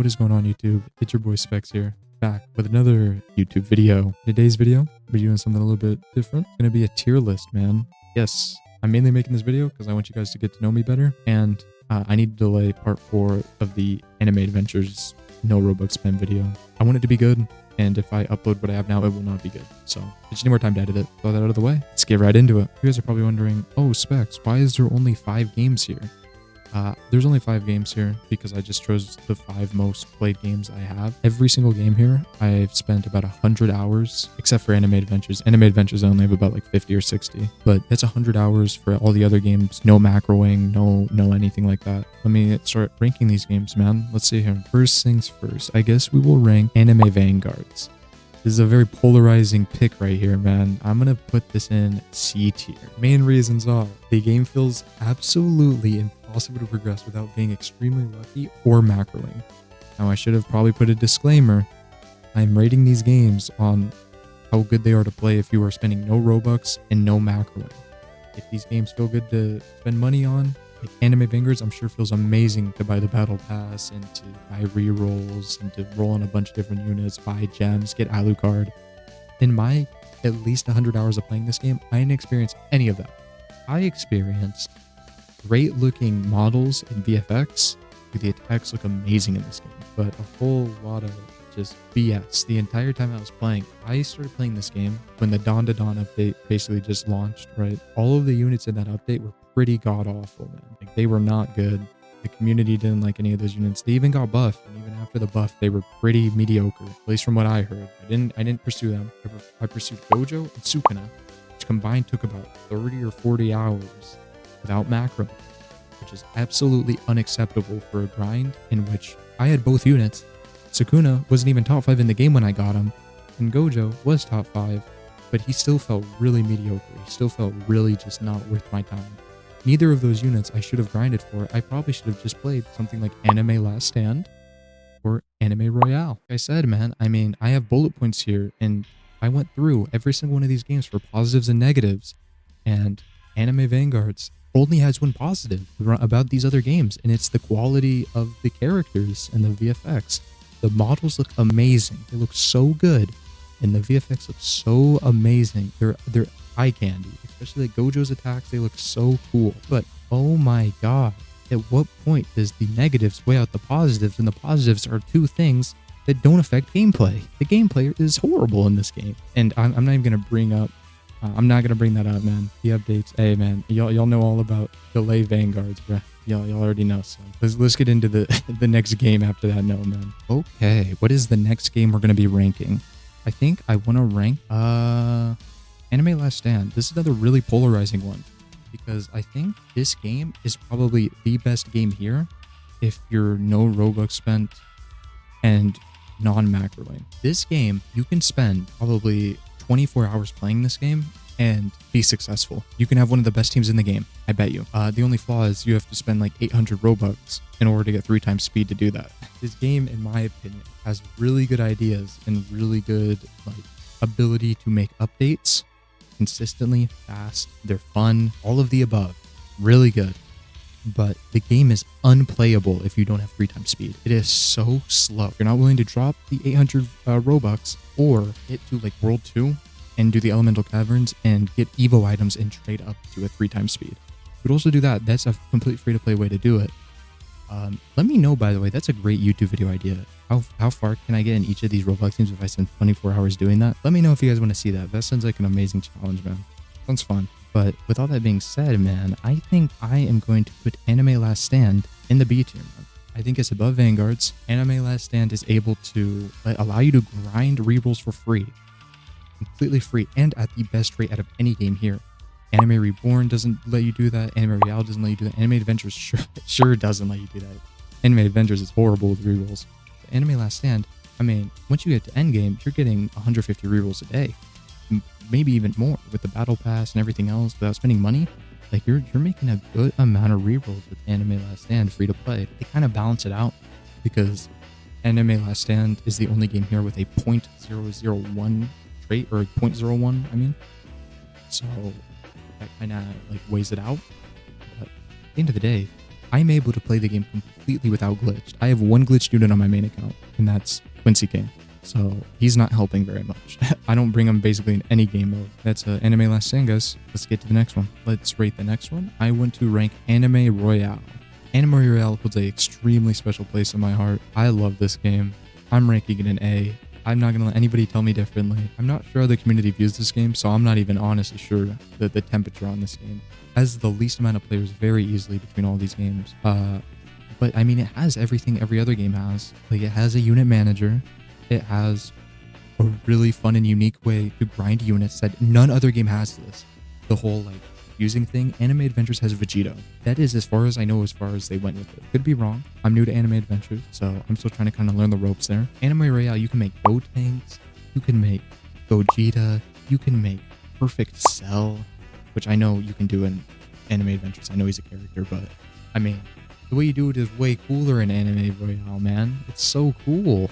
What is going on, YouTube? It's your boy Specs here, back with another YouTube video. Today's video, we're doing something a little bit different. It's gonna be a tier list, man. Yes, I'm mainly making this video because I want you guys to get to know me better, and I need to delay part 4 of the Anime Adventures no Robux spend video. I want it to be good, and if I upload what I have now, it will not be good. So I just need more time to edit it. Throw that out of the way. Let's get right into it. You guys are probably wondering, oh, Specs, why is there only 5 games here? There's only 5 games here because I just chose the 5 most played games I have. Every single game here, I've spent about 100 hours, except for Anime Adventures. Anime Adventures I only have about like 50 or 60, but that's 100 hours for all the other games. No macroing, no anything like that. Let me start ranking these games, man. Let's see here. First things first, I guess we will rank Anime Vanguards. This is a very polarizing pick right here, man. I'm gonna put this in C tier. Main reasons are the game feels absolutely impossible to progress without being extremely lucky or macroing. Now, I should have probably put a disclaimer. I'm rating these games on how good they are to play if you are spending no Robux and no macroing. If these games feel good to spend money on, like Anime Vanguards, I'm sure feels amazing to buy the battle pass and to buy rerolls and to roll on a bunch of different units, buy gems, get Alucard. In my at least 100 hours of playing this game, I didn't experience any of that. I experienced great looking models and VFX. The attacks look amazing in this game, but a whole lot of just BS. The entire time I was playing, I started playing this game when the Dawn to Dawn update basically just launched, right? All of the units in that update were pretty god-awful, man. Like, they were not good. The community didn't like any of those units. They even got buffed, and even after the buff, they were pretty mediocre, at least from what I heard. I didn't pursue them. I pursued Gojo and Sukuna, which combined took about 30 or 40 hours without macro, which is absolutely unacceptable for a grind in which I had both units. Sukuna wasn't even top 5 in the game when I got him, and Gojo was top 5, but he still felt really mediocre. He still felt really just not worth my time. Neither of those units I should have grinded for. I probably should have just played something like Anime Last Stand or Anime Royale. Like I said, man, I mean, I have bullet points here, and I went through every single one of these games for positives and negatives, and Anime Vanguards only has one positive about these other games, and it's the quality of the characters and the VFX. The models look amazing. They look so good, and the VFX look so amazing. They're eye candy, especially like Gojo's attacks. They look so cool. But oh my god, at what point does the negatives weigh out the positives, and the positives are 2 things that don't affect gameplay? The gameplay is horrible in this game, and I'm not even gonna bring up. I'm not gonna bring that up, man. The updates, hey man, y'all know all about delay Vanguards, bruh. Y'all already know. So let's get into the next game after that. No, man. Okay, what is the next game we're gonna be ranking? I think I want to rank Anime Last Stand. This is another really polarizing one because I think this game is probably the best game here if you're no Robux spent and non-macroing. This game, you can spend probably 24 hours playing this game and be successful. You can have one of the best teams in the game, I bet you. The only flaw is you have to spend like 800 Robux in order to get 3 times speed to do that. This game, in my opinion, has really good ideas and really good like ability to make updates consistently, fast. They're fun, all of the above. Really good. But the game is unplayable if you don't have 3 times speed. It is so slow. If you're not willing to drop the 800 Robux or get to like World 2 and do the Elemental Caverns and get Evo items and trade up to a 3 times speed. You could also do that. That's a complete free-to-play way to do it. Let me know, by the way, that's a great YouTube video idea. How far can I get in each of these Roblox games if I spend 24 hours doing that? Let me know if you guys want to see that. That sounds like an amazing challenge, man. Sounds fun. But with all that being said, man, I think I am going to put Anime Last Stand in the B tier, man. I think it's above Vanguards. Anime Last Stand is able to allow you to grind rerolls for free. Completely free and at the best rate out of any game here. Anime Reborn doesn't let you do that. Anime Royale doesn't let you do that. Anime Adventures sure doesn't let you do that. Anime Adventures is horrible with rerolls. But Anime Last Stand, I mean, once you get to endgame, you're getting 150 rerolls a day. Maybe even more with the battle pass and everything else without spending money. Like you're making a good amount of rerolls with Anime Last Stand free to play. They kind of balance it out because Anime Last Stand is the only game here with a 0.001 trait, or 0.01, I mean. So that kind of like weighs it out. But at the end of the day, I'm able to play the game completely without glitched. I have one glitched unit on my main account, and that's Quincy King. So he's not helping very much. I don't bring him basically in any game mode. That's Anime Last Stand, guys. Let's get to the next one. Let's rate the next one. I went to rank Anime Royale. Anime Royale holds an extremely special place in my heart. I love this game. I'm ranking it an A. I'm not going to let anybody tell me differently. I'm not sure how the community views this game, so I'm not even honestly sure the temperature on this game. It has the least amount of players very easily between all these games. But I mean, it has everything every other game has. Like, it has a unit manager. It has a really fun and unique way to grind units that none other game has this. The whole, like, using thing. Anime Adventures has Vegito. That is, as far as I know, as far as they went with it. Could be wrong. I'm new to Anime Adventures, so I'm still trying to kind of learn the ropes there. Anime Royale, you can make Go Tanks. You can make Gogeta. You can make Perfect Cell, which I know you can do in Anime Adventures. I know he's a character, but I mean, the way you do it is way cooler in Anime Royale, man. It's so cool.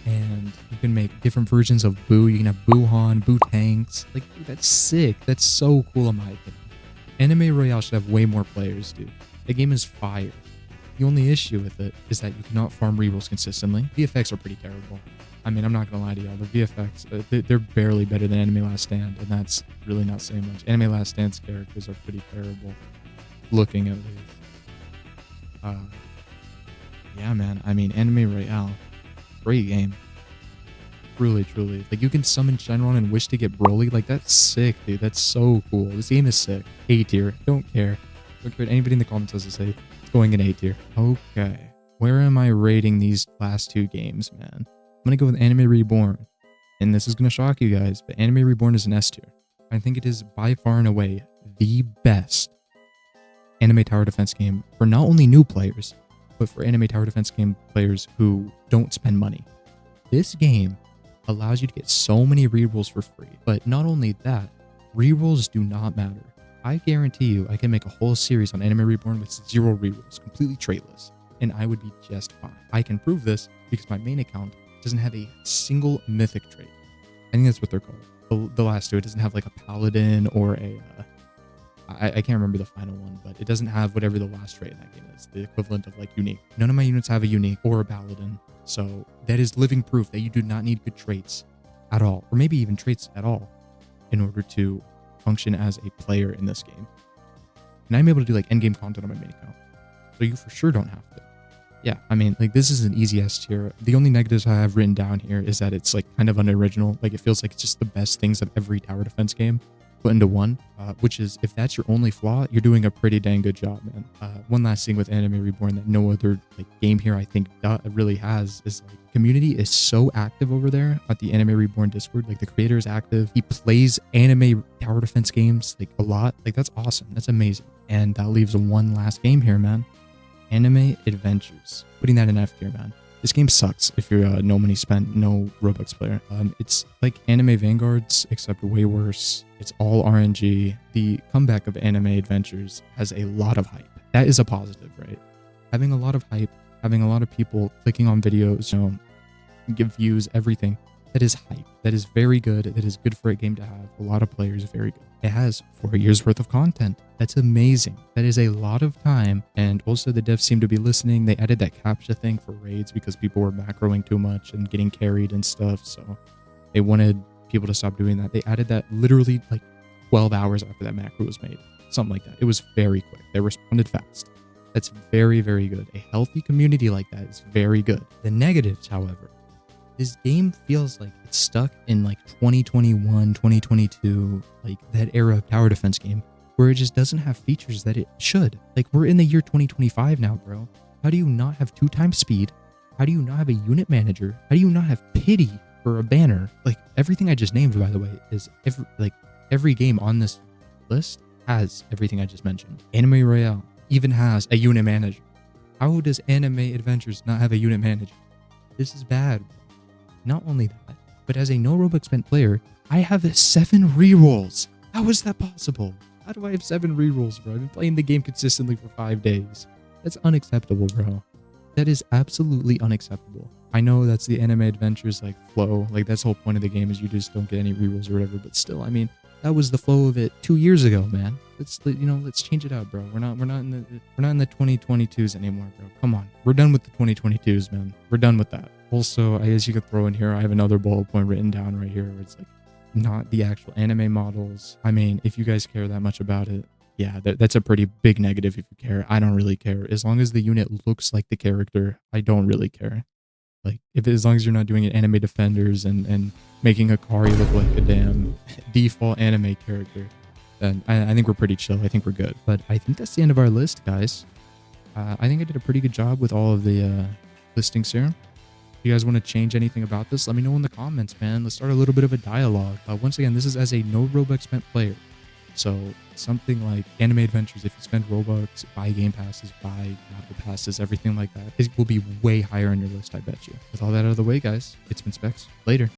And you can make different versions of Boo. You can have Boo-Han, Boo Tanks. Like, dude, that's sick. That's so cool in my opinion. Anime Royale should have way more players, dude. The game is fire. The only issue with it is that you cannot farm rerolls consistently. VFX are pretty terrible. I mean, I'm not gonna lie to y'all. The VFX, they're barely better than Anime Last Stand, and that's really not saying much. Anime Last Stand's characters are pretty terrible, looking at least. Yeah, man. I mean, Anime Royale, great game. Truly. Like, you can summon Shenron and wish to get Broly. Like, that's sick, dude. That's so cool. This game is sick. A tier. Don't care. Don't care what anybody in the comments has to say. It's going in A tier. Okay. Where am I rating these last two games, man? I'm gonna go with Anime Reborn. And this is gonna shock you guys, but Anime Reborn is an S tier. I think it is by far and away the best anime tower defense game for not only new players, but for anime tower defense game players who don't spend money. This game allows you to get so many rerolls for free, but not only that, rerolls do not matter. I guarantee you I can make a whole series on Anime Reborn with 0 rerolls, completely traitless, and I would be just fine. I can prove this because my main account doesn't have a single mythic trait. I think that's what they're called. The last two, it doesn't have like a paladin or a I can't remember the final one, but it doesn't have whatever the last trait in that game is, the equivalent of like unique. None of my units have a unique or a paladin, so that is living proof that you do not need good traits at all, or maybe even traits at all, in order to function as a player in this game. And I'm able to do like endgame content on my main account, so you for sure don't have to. Yeah, I mean, like, this is an easy S tier. The only negatives I have written down here is that it's like kind of unoriginal. Like, it feels like it's just the best things of every tower defense game put into one, which is, if that's your only flaw, you're doing a pretty dang good job, man. One last thing with Anime Reborn that no other like game here I think really has is, like, community is so active over there at the Anime Reborn Discord. Like, the creator is active. He plays anime tower defense games like a lot. Like, that's awesome. That's amazing. And that leaves one last game here, man. Anime Adventures. Putting that in F tier, man. This game sucks if you're no money spent, no Robux player. It's like Anime Vanguards, except way worse. It's all RNG. The comeback of Anime Adventures has a lot of hype. That is a positive, right? Having a lot of hype, having a lot of people clicking on videos, give views, everything. That is hype. That is very good. That is good for a game to have. A lot of players, very good. It has 4 years worth of content. That's amazing. That is a lot of time. And also the devs seem to be listening. They added that CAPTCHA thing for raids because people were macroing too much and getting carried and stuff. So they wanted people to stop doing that. They added that literally like 12 hours after that macro was made. Something like that. It was very quick. They responded fast. That's very, very good. A healthy community like that is very good. The negatives, however, this game feels like it's stuck in like 2021, 2022, like that era of tower defense game where it just doesn't have features that it should. Like, we're in the year 2025 now, bro. How do you not have 2x speed? How do you not have a unit manager? How do you not have pity for a banner? Like, everything I just named, by the way, is every game on this list has everything I just mentioned. Anime Royale even has a unit manager. How does Anime Adventures not have a unit manager? This is bad. Not only that, but as a no Robux spent player, I have 7 rerolls. How is that possible? How do I have 7 rerolls, bro? I've been playing the game consistently for 5 days. That's unacceptable, bro. That is absolutely unacceptable. I know that's the Anime Adventures like flow. Like, that's the whole point of the game is you just don't get any rerolls or whatever. But still, I mean, that was the flow of it 2 years ago, man. let's change it out, bro. We're not in the 2022s anymore, bro. Come on. We're done with the 2022s, man. We're done with that. Also, I guess you could throw in here, I have another bullet point written down right here where it's like not the actual anime models. I mean, if you guys care that much about it, yeah, that's a pretty big negative if you care. I don't really care. As long as the unit looks like the character, I don't really care. Like, as long as you're not doing it anime defenders and making Akari look like a damn default anime character, then I think we're pretty chill. I think we're good. But I think that's the end of our list, guys. I think I did a pretty good job with all of the listings here. If you guys want to change anything about this, let me know in the comments, man. Let's start a little bit of a dialogue. Once again, this is as a no Robux spent player. So something like Anime Adventures, if you spend Robux, buy game passes, buy battle passes, everything like that, it will be way higher on your list, I bet you. With all that out of the way, guys, it's been Specs. Later.